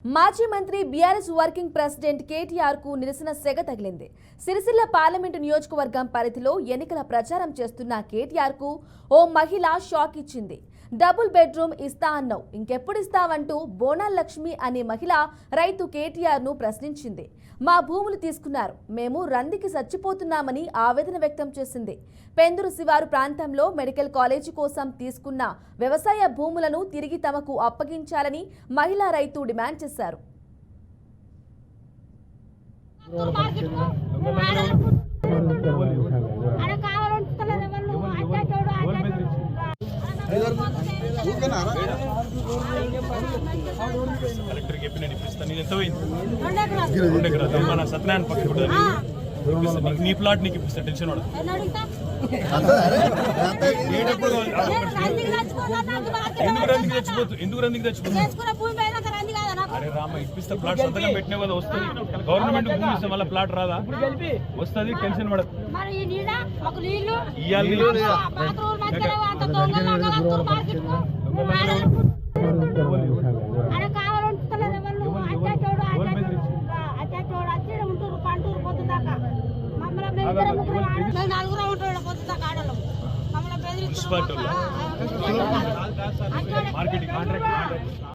మాజీ మంత్రి BRS working president KTR కు నిరసన సెగ తగిలింది. సిరిసిల్ల పార్లమెంటు నియోజకవర్గం పరిధిలో ఎన్నికల ప్రచారం చేస్తున్న కేటీఆర్ కు ఓ మహిళ షాక్ ఇచ్చింది. డబుల్ బెడ్రూమ్ ఇస్తా అన్నావు, ఇంకెప్పుడు ఇస్తావంటూ బోనాల్ లక్ష్మి అనే మహిళ రైతు కేటీఆర్ ను ప్రశ్నించింది. మా భూములు తీసుకున్నారు, మేము రందికి చచ్చిపోతున్నామని ఆవేదన వ్యక్తం చేసింది. పెందురు శివారు ప్రాంతంలో మెడికల్ కాలేజీ కోసం తీసుకున్న వ్యవసాయ భూములను తిరిగి తమకు అప్పగించాలని మహిళా రైతు డిమాండ్ చేశారు. కలెక్టర్ చెప్పి నేను ఇప్పిస్తాను. ఎంత పోయింది? 2 ఎకరాలు మన సత్యనారాయణ పక్కన కూడా నీ ప్లాట్ నీకు ఇప్పిస్తా. టెన్షన్ వాడు ఎందుకు రందికి చచ్చిపోతుంది? అరే రామ, ఇప్పిస్తా. ప్లాట్ సంతకం పెట్టినా కదా వస్తుంది. గవర్నమెంట్ భూమి ఇస్తే మళ్ళీ ప్లాట్ రాదా? వస్తుంది. టెన్షన్ పడదు. Municipality marketing contract